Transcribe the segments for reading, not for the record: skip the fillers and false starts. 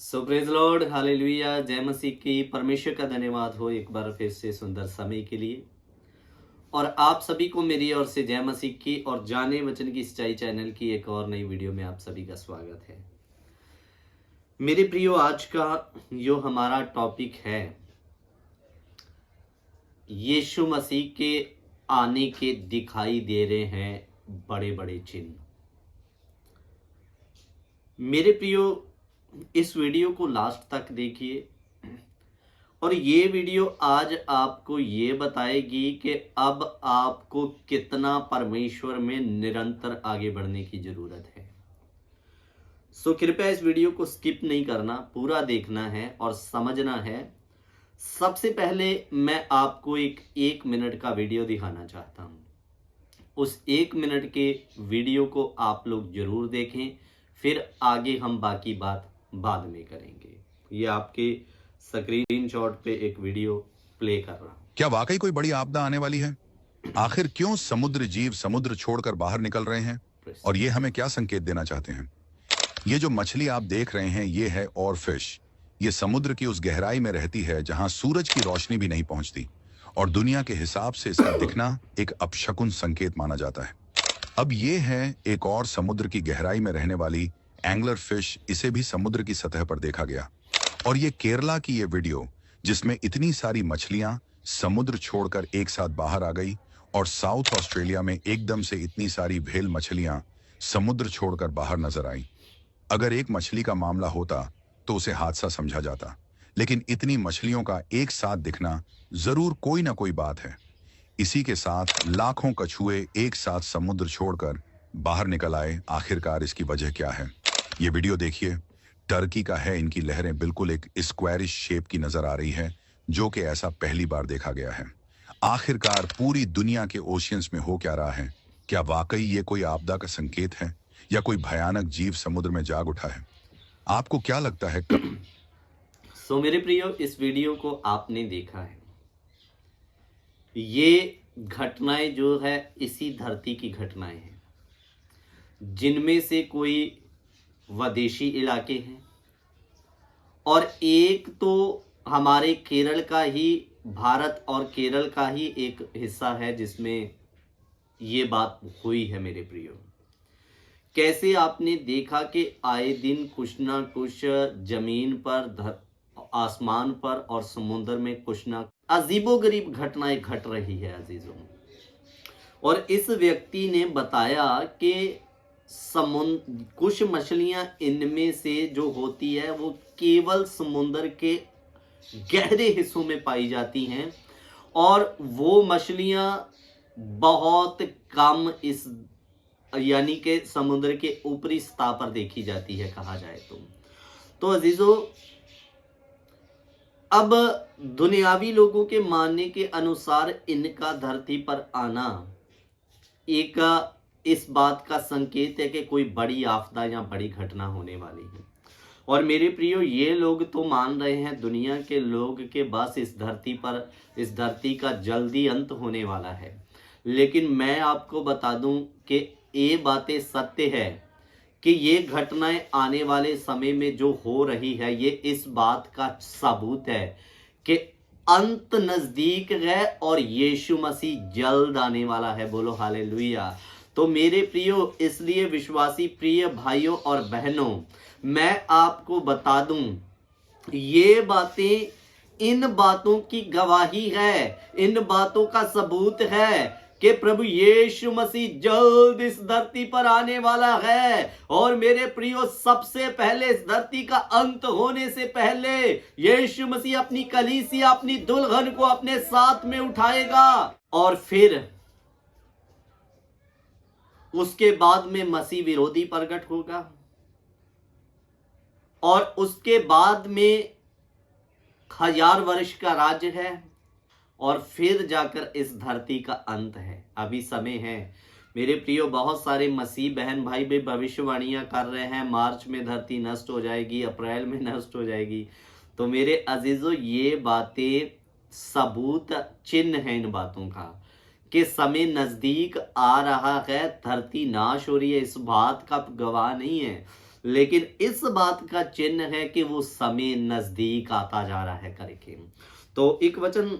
सो praise Lord, hallelujah, जय मसीह की। परमेश्वर का धन्यवाद हो एक बार फिर से सुंदर समय के लिए। और आप सभी को मेरी ओर से जय मसीह की और जाने वचन की सच्चाई चैनल की एक और नई वीडियो में आप सभी का स्वागत है। मेरे प्रियो, आज का जो हमारा टॉपिक है, यीशु मसीह के आने के दिखाई दे रहे हैं बड़े बड़े चिन्ह। मेरे प्रियो, इस वीडियो को लास्ट तक देखिए और ये वीडियो आज आपको ये बताएगी कि अब आपको कितना परमेश्वर में निरंतर आगे बढ़ने की जरूरत है। सो कृपया इस वीडियो को स्किप नहीं करना, पूरा देखना है और समझना है। सबसे पहले मैं आपको एक मिनट का वीडियो दिखाना चाहता हूँ। उस 1 मिनट के वीडियो को आप लोग जरूर देखें, फिर आगे हम बाकी बात बाद में करेंगे। ये आपके स्क्रीनशॉट पे एक वीडियो प्ले कर रहा हूं। क्या वाकई कोई बड़ी आपदा आने वाली है? आखिर क्यों समुद्र जीव समुद्र छोड़कर बाहर निकल रहे हैं और ये हमें क्या संकेत देना चाहते हैं? ये जो मछली आप देख रहे हैं, ये है और फिश। ये समुद्र की उस गहराई में रहती है जहां सूरज की रोशनी भी नहीं पहुंचती और दुनिया के हिसाब से इसका दिखना एक अपशकुन संकेत माना जाता है। अब ये है एक और समुद्र की गहराई में रहने वाली एंगलर फिश। इसे भी समुद्र की सतह पर देखा गया। और ये केरला की ये वीडियो जिसमें इतनी सारी मछलियां समुद्र छोड़कर एक साथ बाहर आ गई और साउथ ऑस्ट्रेलिया में एकदम से इतनी सारी व्हेल मछलियां समुद्र छोड़कर बाहर नजर आई। अगर एक मछली का मामला होता तो उसे हादसा समझा जाता, लेकिन इतनी मछलियों का एक साथ दिखना जरूर कोई ना कोई बात है। इसी के साथ लाखों कछुए एक साथ समुद्र छोड़कर बाहर निकल आए। आखिरकार इसकी वजह क्या है? ये वीडियो देखिए। टर्की का है। इनकी लहरें बिल्कुल एक स्क्वायरिश शेप की नजर आ रही है, जो कि ऐसा पहली बार देखा गया है। आखिरकार पूरी दुनिया के ओशियंस में हो क्या रहा है? क्या वाकई ये कोई आपदा का संकेत है या कोई भयानक जीव समुद्र में जाग उठा है? आपको क्या लगता है? सो मेरे प्रियो, इस वीडियो को आपने देखा है। ये घटनाएं जो है इसी धरती की घटनाएं हैं, जिनमें से कोई विदेशी इलाके हैं और एक तो हमारे केरल का ही, भारत और केरल का ही एक हिस्सा है जिसमें ये बात हुई है। मेरे प्रियो, कैसे आपने देखा कि आए दिन कुछ ना कुछ जमीन पर, आसमान पर और समुद्र में कुछ ना अजीबोगरीब घटनाएं घट रही है अजीजों। और इस व्यक्ति ने बताया कि कुछ मछलियां इनमें से जो होती है वो केवल समुद्र के गहरे हिस्सों में पाई जाती हैं और वो मछलियां बहुत कम इस यानी कि समुद्र के ऊपरी सतह पर देखी जाती है, कहा जाए तो अजीजों, अब दुनियावी लोगों के मानने के अनुसार इनका धरती पर आना एक इस बात का संकेत है कि कोई बड़ी आपदा या बड़ी घटना होने वाली है। और मेरे प्रियो, ये लोग तो मान रहे हैं, दुनिया के लोग, के बस इस धरती का जल्दी अंत होने वाला है। लेकिन मैं आपको बता दूं कि ये बातें सत्य है कि ये घटनाएं आने वाले समय में जो हो रही है, ये इस बात का सबूत है कि अंत नजदीक है और यीशु मसीह जल्द आने वाला है। बोलो हालेलुया। तो मेरे प्रियो, इसलिए विश्वासी प्रिय भाइयों और बहनों, मैं आपको बता दूं, ये बातें, इन बातों की गवाही है, इन बातों का सबूत है कि प्रभु यीशु मसीह जल्द इस धरती पर आने वाला है। और मेरे प्रियो, सबसे पहले इस धरती का अंत होने से पहले यीशु मसीह अपनी कलीसिया, अपनी दुल्हन को अपने साथ में उठाएगा और फिर उसके बाद में मसीह विरोधी प्रकट होगा और उसके बाद में 1000 वर्ष का राज्य है और फिर जाकर इस धरती का अंत है। अभी समय है मेरे प्रियो। बहुत सारे मसीह बहन भाई भी भविष्यवाणियां कर रहे हैं, मार्च में धरती नष्ट हो जाएगी, अप्रैल में नष्ट हो जाएगी। तो मेरे अजीजों, ये बातें सबूत, चिन्ह है इन बातों का कि समय नजदीक आ रहा है, धरती नाश हो रही है, इस बात का गवाह नहीं है। लेकिन इस बात का चिन्ह है कि वो समय नजदीक आता जा रहा है करके। तो एक वचन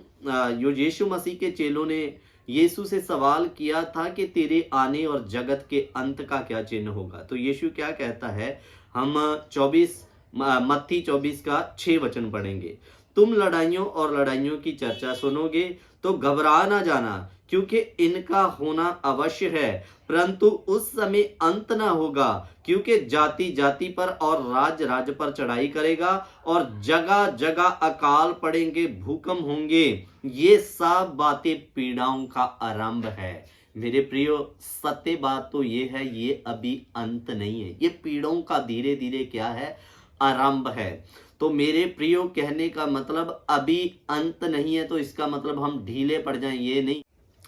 जो यीशु मसीह के चेलों ने यीशु से सवाल किया था कि तेरे आने और जगत के अंत का क्या चिन्ह होगा। तो यीशु क्या कहता है, हम 24 मत्ती 24 का 6 वचन पढ़ेंगे। तुम लड़ाइयों और लड़ाइयों की चर्चा सुनोगे तो घबरा ना जाना, क्योंकि इनका होना अवश्य है, परंतु उस समय अंत ना होगा। क्योंकि जाति जाति पर और राज राज पर चढ़ाई करेगा और जगह जगह अकाल पड़ेंगे, भूकंप होंगे। ये सब बातें पीड़ाओं का आरंभ है। मेरे प्रियो, सत्य बात तो ये है, ये अभी अंत नहीं है, ये पीड़ाओं का धीरे धीरे क्या है, आरंभ है। तो मेरे प्रियो, कहने का मतलब अभी अंत नहीं है तो इसका मतलब हम ढीले पड़ जाएं, ये नहीं।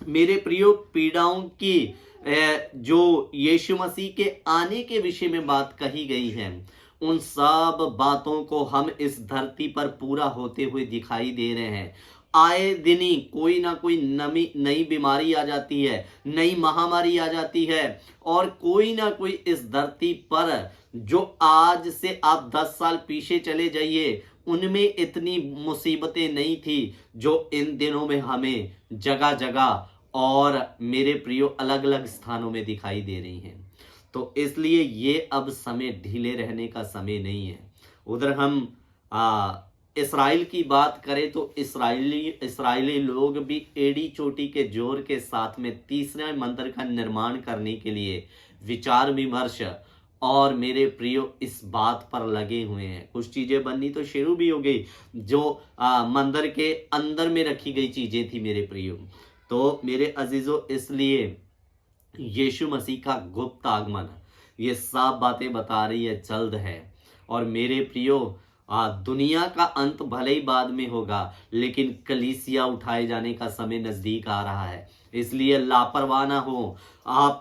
मेरे प्रियो, पीड़ाओं की जो यीशु मसीह के आने के विषय में बात कही गई है, उन सब बातों को हम इस धरती पर पूरा होते हुए दिखाई दे रहे हैं। आए दिन ही कोई ना कोई नई बीमारी आ जाती है, नई महामारी आ जाती है, और कोई ना कोई इस धरती पर, जो आज से आप 10 साल पीछे चले जाइए, उनमें इतनी मुसीबतें नहीं थी जो इन दिनों में हमें जगह जगह और मेरे प्रियो अलग अलग स्थानों में दिखाई दे रही हैं। तो इसलिए ये अब समय ढीले रहने का समय नहीं है। उधर हम इस्राइल की बात करें तो इस्राएली लोग भी एड़ी चोटी के जोर के साथ में तीसरे मंदिर का निर्माण करने के लिए विचार विमर्श और मेरे प्रियो इस बात पर लगे हुए हैं। कुछ चीजें बननी तो शुरू भी हो गई, जो मंदिर के अंदर में रखी गई चीजें थी मेरे प्रियो। तो मेरे अजीजों, इसलिए यीशु मसीह का गुप्त आगमन ये सब बातें बता रही है जल्द है। और मेरे प्रियो, दुनिया का अंत भले ही बाद में होगा, लेकिन कलीसिया उठाए जाने का समय नजदीक आ रहा है। इसलिए लापरवाह ना हो। आप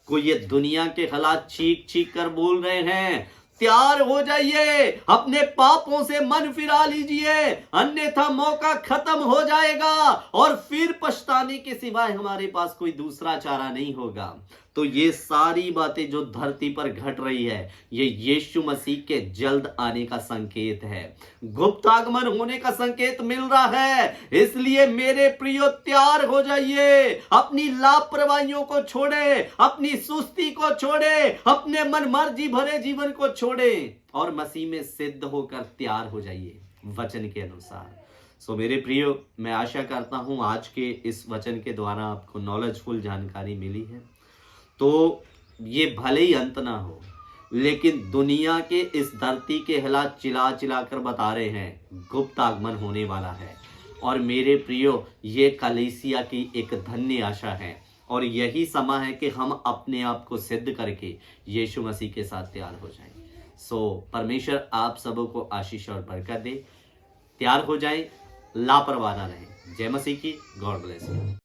को ये दुनिया के हालात चीख चीख कर बोल रहे हैं, तैयार हो जाइए, अपने पापों से मन फिरा लीजिए, अन्यथा मौका खत्म हो जाएगा और फिर पछताने के सिवाय हमारे पास कोई दूसरा चारा नहीं होगा। तो ये सारी बातें जो धरती पर घट रही है, ये यीशु मसीह के जल्द आने का संकेत है, गुप्त आगमन होने का संकेत मिल रहा है। इसलिए मेरे प्रियो, तैयार हो जाइए, अपनी लापरवाहियों को छोड़े, अपनी सुस्ती को छोड़े, अपने मन मर्जी भरे जीवन को छोड़े और मसीह में सिद्ध होकर तैयार हो जाइए वचन के अनुसार। सो मेरे प्रियो, मैं आशा करता हूं आज के इस वचन के द्वारा आपको नॉलेजफुल जानकारी मिली है। तो ये भले ही अंत ना हो, लेकिन दुनिया के इस धरती के हालात चिल्ला चिल्ला कर बता रहे हैं गुप्त आगमन होने वाला है। और मेरे प्रियो, ये कलीसिया की एक धन्य आशा है और यही समय है कि हम अपने आप को सिद्ध करके यीशु मसीह के साथ तैयार हो जाएं। सो परमेश्वर आप सबों को आशीष और बरकत दे। तैयार हो जाएं, लापरवाह ना रहें। जय मसीह की। God bless you.